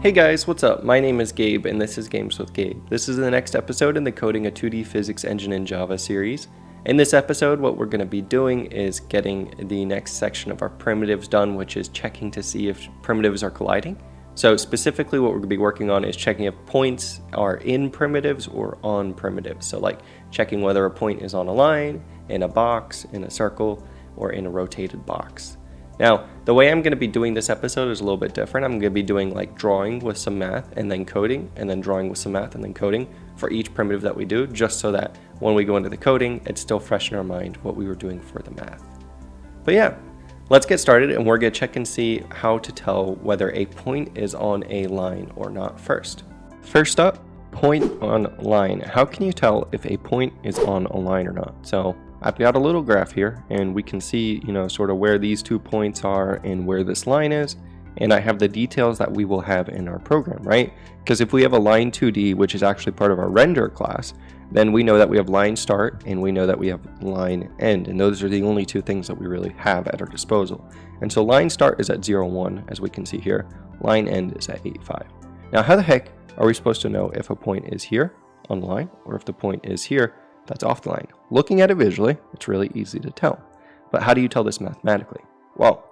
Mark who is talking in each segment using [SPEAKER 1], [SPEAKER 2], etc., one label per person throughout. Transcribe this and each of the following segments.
[SPEAKER 1] Hey guys, what's up? My name is Gabe and this is Games with Gabe. This is the next episode in the Coding a 2D Physics Engine in Java series. In this episode, what we're going to be doing is getting the next section of our primitives done, which is checking to see if primitives are colliding. So specifically what we're going to be working on is checking if points are in primitives or on primitives. So like checking whether a point is on a line, in a box, in a circle, or in a rotated box. Now, the way I'm going to be doing this episode is a little bit different. I'm going to be doing like drawing with some math and then coding, and then drawing with some math and then coding for each primitive that we do, just so that when we go into the coding, it's still fresh in our mind what we were doing for the math. But yeah, let's get started, and we're going to check and see how to tell whether a point is on a line or not first. First up, point on line. How can you tell if a point is on a line or not? So I've got a little graph here, and we can see, sort of where these 2 points are and where this line is, and I have the details that we will have in our program, right? Because if we have a line 2D, which is actually part of our render class, then we know that we have line start and we know that we have line end, and those are the only 2 things that we really have at our disposal. And so line start is at 0, 1, as we can see here. Line end is at 8, 5. Now, how the heck are we supposed to know if a point is here on the line or if the point is here that's off the line? Looking at it visually, it's really easy to tell. But how do you tell this mathematically? Well,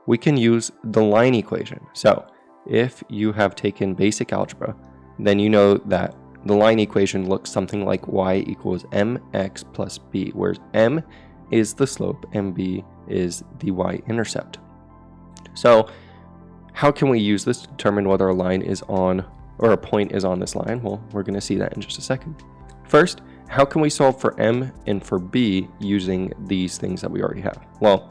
[SPEAKER 1] we can use the line equation. So if you have taken basic algebra, then you know that the line equation looks something like y equals mx plus b, where m is the slope and b is the y-intercept. So how can we use this to determine whether a line is on, or a point is on this line? Well, we're going to see that in just a second. First, how can we solve for m and for b using these things that we already have? Well,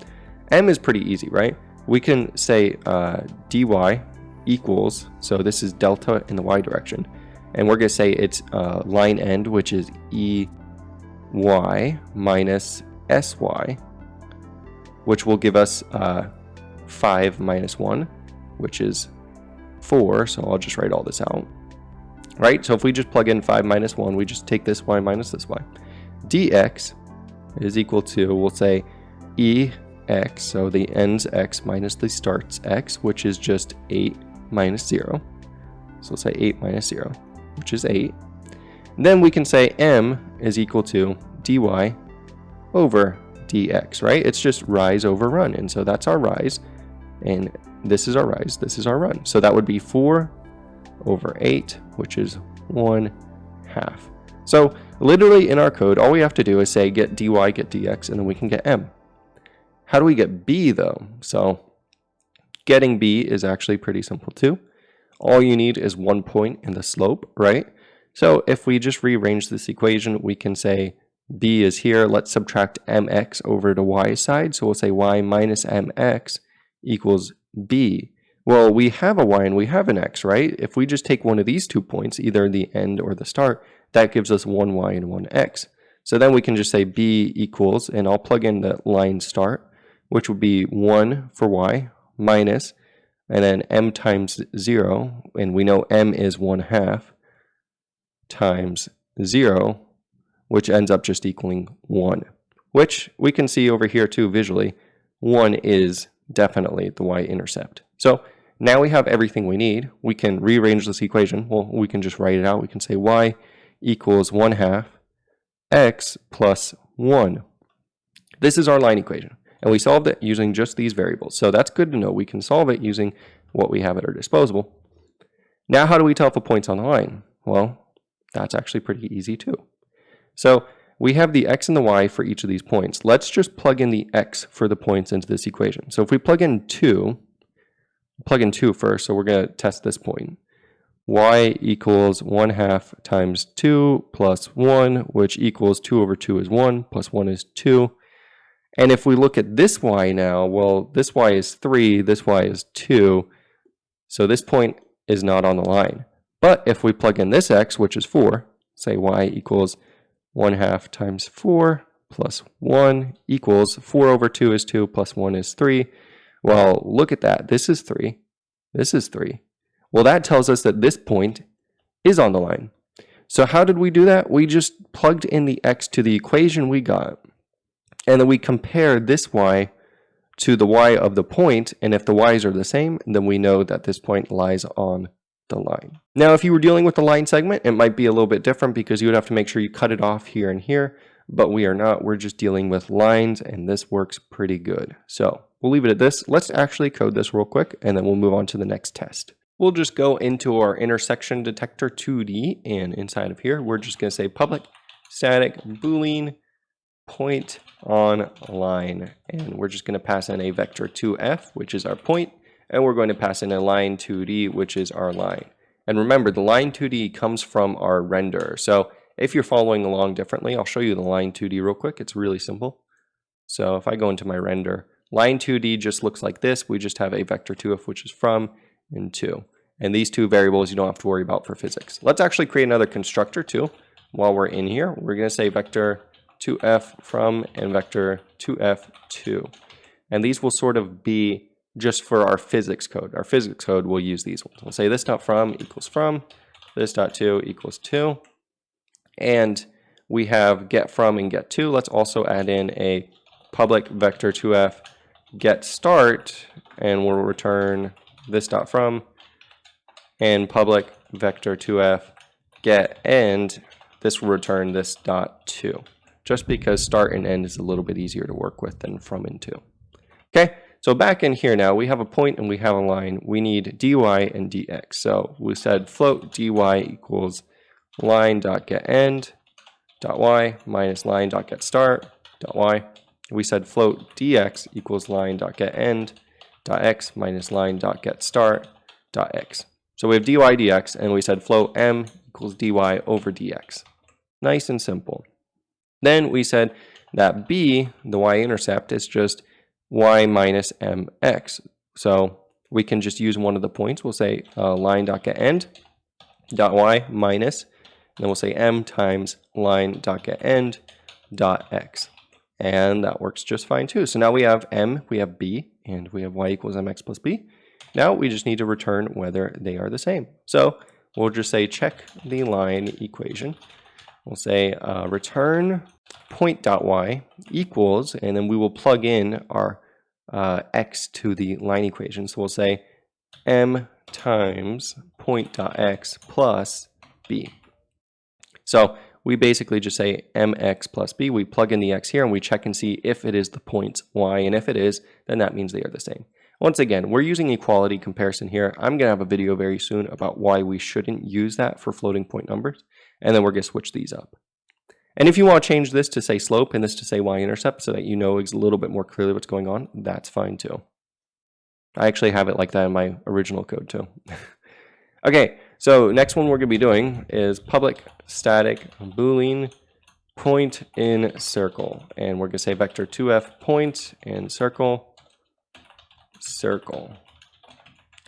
[SPEAKER 1] m is pretty easy, right? We can say dy equals, so this is delta in the y direction, and we're going to say it's line end, which is ey minus sy, which will give us 5 minus 1, which is 4, so I'll just write all this out. Right, so if we just plug in 5 minus 1, we just take this y minus this y. dx is equal to, we'll say ex, so the ends x minus the starts x, which is just 8 minus 0. So we'll say 8 minus 0, which is 8. And then we can say m is equal to dy over dx, right? It's just rise over run, and so that's our rise, and this is our rise, this is our run. So that would be 4 over 8, which is 1/2. So literally in our code, all we have to do is say get dy, get dx, and then we can get m. How do we get b though? So getting b is actually pretty simple too. All you need is 1 point in the slope, right? So if we just rearrange this equation, we can say b is here. Let's subtract mx over to y side. So we'll say y minus mx equals b. Well, we have a y and we have an x, right? If we just take one of these 2 points, either the end or the start, that gives us 1 y and 1 x. So then we can just say b equals, and I'll plug in the line start, which would be 1 for y minus, and then m times 0, and we know m is 1/2 times 0, which ends up just equaling 1, which we can see over here too visually. 1 is definitely the y-intercept. So now we have everything we need. We can rearrange this equation. Well, we can just write it out. We can say y equals 1/2 x plus 1. This is our line equation, and we solved it using just these variables. So that's good to know. We can solve it using what we have at our disposal. Now, how do we tell if a point's on the line? Well, that's actually pretty easy too. So we have the x and the y for each of these points. Let's just plug in the x for the points into this equation. So if we plug in 2 first, so we're going to test this point. Y equals 1/2 times 2 plus 1, which equals 2 over 2 is 1, plus 1 is 2. And if we look at this y now, well, this y is 3, this y is 2, so this point is not on the line. But if we plug in this x, which is 4, say y equals 1/2 times 4 plus 1 equals 4 over 2 is 2 plus 1 is 3. Well, look at that. This is 3. This is 3. Well, that tells us that this point is on the line. So how did we do that? We just plugged in the x to the equation we got, and then we compared this y to the y of the point, and if the y's are the same, then we know that this point lies on the line. Now, if you were dealing with the line segment, it might be a little bit different because you would have to make sure you cut it off here and here, but we are not. We're just dealing with lines, and this works pretty good. So we'll leave it at this. Let's actually code this real quick, and then we'll move on to the next test. We'll just go into our intersection detector 2D, and inside of here, we're just going to say public static boolean point on line, and we're just going to pass in a vector 2f, which is our point, and we're going to pass in a line 2D, which is our line. And remember, the line 2D comes from our renderer. So if you're following along differently, I'll show you the line 2D real quick. It's really simple. So if I go into my render, line 2D just looks like this. We just have a vector 2f, which is from and to. And these two variables you don't have to worry about for physics. Let's actually create another constructor too. While we're in here, we're going to say vector 2f from and vector 2f to. And these will sort of be just for our physics code. Our physics code will use these ones. We'll say this dot from equals from, this dot to equals to, and we have get from and get to. Let's also add in a public vector 2f get start, and we'll return this dot from, and public vector 2f get end. This will return this dot to, just because start and end is a little bit easier to work with than from and to. Okay. So back in here now, we have a point and we have a line. We need dy and dx. So we said float dy equals line.getEnd dot y minus line.getStart dot y. We said float dx equals line.getEnd dot x minus line.getStart dot x. So we have dy dx, and we said float m equals dy over dx. Nice and simple. Then we said that b, the y-intercept, is just y minus mx. So we can just use one of the points. We'll say line.getEnd dot y minus, and then we'll say m times line.getEnd dot x. And that works just fine too. So now we have m, we have b, and we have y equals mx plus b. Now we just need to return whether they are the same. So we'll just say check the line equation. We'll say return point.y equals, and then we will plug in our x to the line equation. So we'll say m times point.x plus b. So we basically just say mx plus b. We plug in the x here and we check and see if it is the points y, and if it is, then that means they are the same. Once again, we're using equality comparison here. I'm going to have a video very soon about why we shouldn't use that for floating point numbers, and then we're going to switch these up. And if you want to change this to say slope and this to say y-intercept so that you know a little bit more clearly what's going on, that's fine too. I actually have it like that in my original code too. Okay, so next one we're going to be doing is public static boolean point in circle. And we're going to say vector 2f point in circle, circle.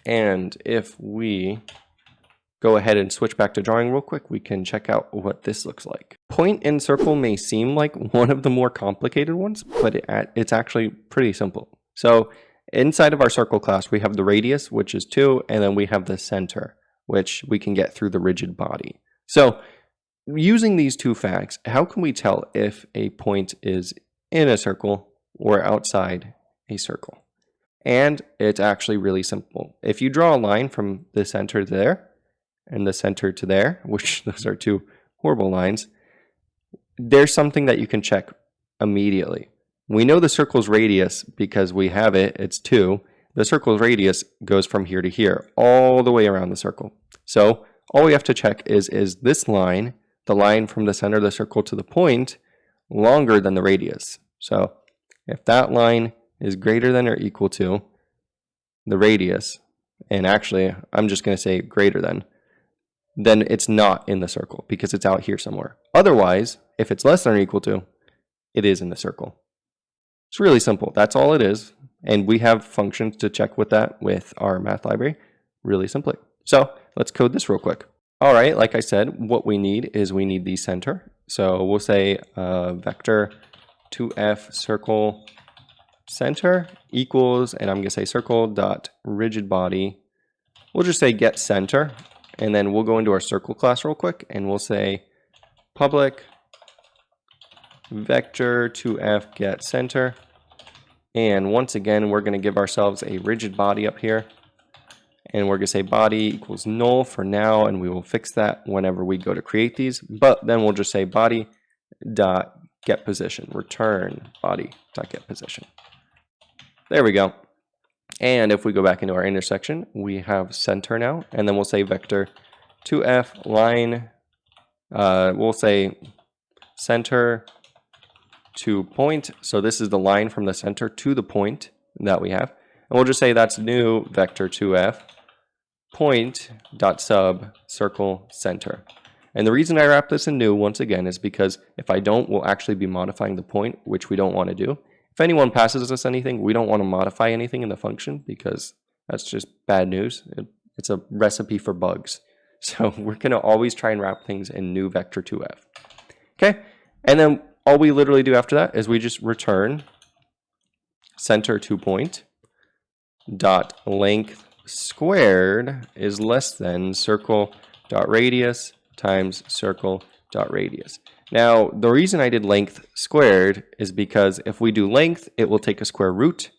[SPEAKER 1] And if we go ahead and switch back to drawing real quick, we can check out what this looks like. Point in circle may seem like one of the more complicated ones, but it's actually pretty simple. So inside of our circle class, we have the radius, which is 2, and then we have the center, which we can get through the rigid body. So using these two facts, how can we tell if a point is in a circle or outside a circle? And it's actually really simple. If you draw a line from the center to there, and the center to there, which those are two horrible lines, there's something that you can check immediately. We know the circle's radius because we have it, it's 2. The circle's radius goes from here to here, all the way around the circle. So all we have to check is this line, the line from the center of the circle to the point, longer than the radius? So if that line is greater than or equal to the radius, and actually I'm just going to say greater than, then it's not in the circle because it's out here somewhere. Otherwise, if it's less than or equal to, it is in the circle. It's really simple. That's all it is. And we have functions to check with that with our math library really simply. So let's code this real quick. All right, like I said, what we need is we need the center. So we'll say vector 2f circle center equals, and I'm going to say circle dot rigid body. We'll just say get center. And then we'll go into our circle class real quick, and we'll say public vector 2f get center. And once again, we're going to give ourselves a rigid body up here. and we're going to say body equals null for now, and we will fix that whenever we go to create these. But then we'll just say body dot get position, return body dot get position. There we go. And if we go back into our intersection, we have center now, and then we'll say vector 2f line, we'll say center to point. So this is the line from the center to the point that we have. And we'll just say that's new vector 2f point dot sub circle center. And the reason I wrap this in new once again is because if I don't, we'll actually be modifying the point, which we don't want to do. If anyone passes us anything, we don't want to modify anything in the function because that's just bad news. It's a recipe for bugs. So we're going to always try and wrap things in new vector 2f. Okay, and then all we literally do after that is we just return center to point dot length squared is less than circle dot radius times circle dot radius. Now, the reason I did length squared is because if we do length, it will take a square root,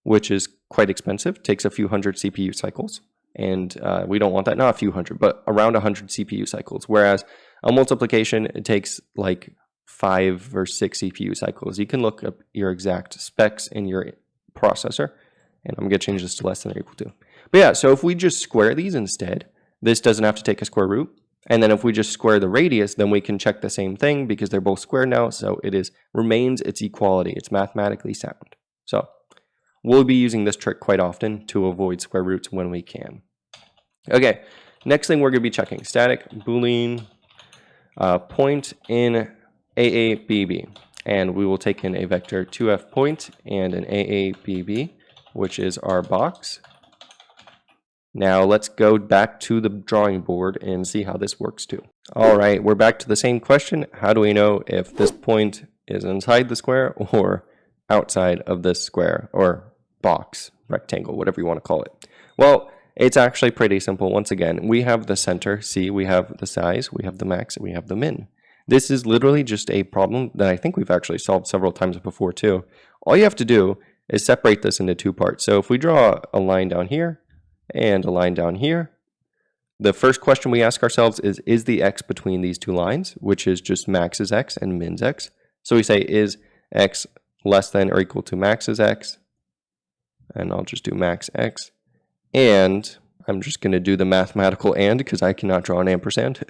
[SPEAKER 1] which is quite expensive, takes a few hundred CPU cycles, and we don't want that, not a few hundred, but around 100 CPU cycles, whereas a multiplication, it takes like 5 or 6 CPU cycles. You can look up your exact specs in your processor, and I'm going to change this to less than or equal to. But yeah, so if we just square these instead, this doesn't have to take a square root. And then if we just square the radius, then we can check the same thing because they're both squared now. So it remains its equality. It's mathematically sound. So we'll be using this trick quite often to avoid square roots when we can. Okay, next thing we're going to be checking static Boolean point in AABB. And we will take in a vector 2f point and an AABB, which is our box. Now let's go back to the drawing board and see how this works too. All right, we're back to the same question. How do we know if this point is inside the square or outside of this square or box, rectangle, whatever you want to call it? Well, it's actually pretty simple. Once again, we have the center, C, we have the size, we have the max, and we have the min. This is literally just a problem that I think we've actually solved several times before too. All you have to do is separate this into two parts. So if we draw a line down here, and a line down here. The first question we ask ourselves is the x between these two lines, which is just max's x and min's x. So we say, is x less than or equal to max's x? And I'll just do max x. And I'm just going to do the mathematical and because I cannot draw an ampersand.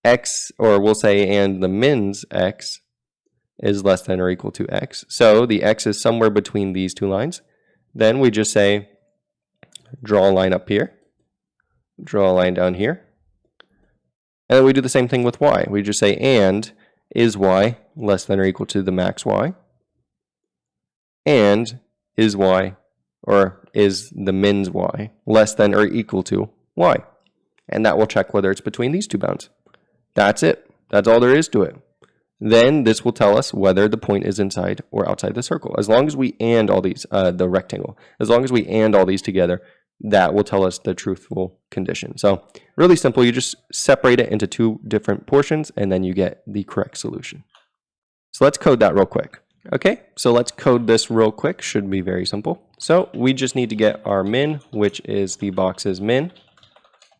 [SPEAKER 1] X, or we'll say, and the min's x is less than or equal to x. So the x is somewhere between these two lines. Then we just say, draw a line up here, draw a line down here, and then we do the same thing with y. We just say, and is y less than or equal to the max y, and is y, or is the min's y less than or equal to y, and that will check whether it's between these two bounds. That's it. That's all there is to it. Then this will tell us whether the point is inside or outside the circle. As long as we and all these, the rectangle, as long as we and all these together, that will tell us the truthful condition. So really simple. You just separate it into two different portions and then you get the correct solution. So let's code that real quick. Okay, so let's code this real quick. Should be very simple. So we just need to get our min, which is the box's min.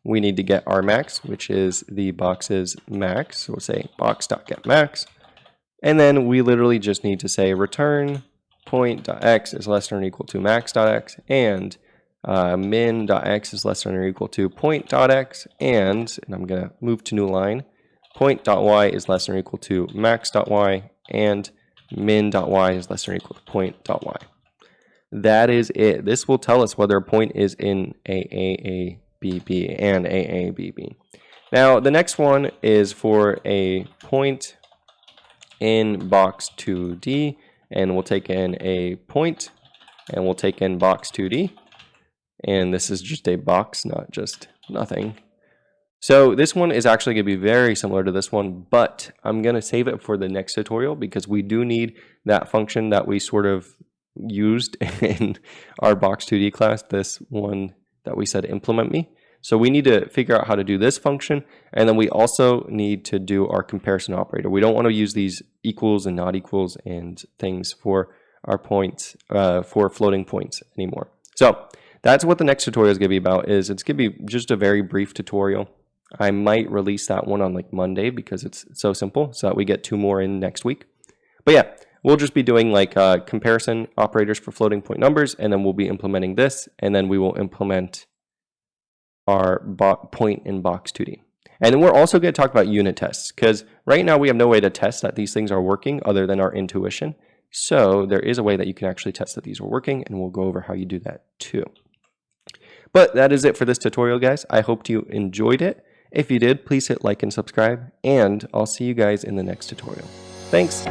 [SPEAKER 1] We need to get our max, which is the box's max. So we'll say box.getMax. And then we literally just need to say return point.x is less than or equal to max.x, and min.x is less than or equal to point.x, and I'm going to move to new line, point.y is less than or equal to max.y, and min.y is less than or equal to point.y. That is it. This will tell us whether a point is in AABB and AABB. Now, the next one is for a point in box 2D, and we'll take in a point, and we'll take in box 2D. And this is just a box, not just nothing. So this one is actually going to be very similar to this one, but I'm going to save it for the next tutorial because we do need that function that we sort of used in our box 2D class, this one that we said implement me. So we need to figure out how to do this function, and then we also need to do our comparison operator. We don't want to use these equals and not equals and things for our points, for floating points anymore. So that's what the next tutorial is going to be about. It's going to be just a very brief tutorial. I might release that one on like Monday because it's so simple, so that we get 2 more in next week. But yeah, we'll just be doing like comparison operators for floating point numbers, and then we'll be implementing this, and then we will implement our point in box 2D. And then we're also going to talk about unit tests, because right now we have no way to test that these things are working other than our intuition. So there is a way that you can actually test that these are working, and we'll go over how you do that too. But that is it for this tutorial, guys. I hope you enjoyed it. If you did, please hit like and subscribe, and I'll see you guys in the next tutorial. Thanks!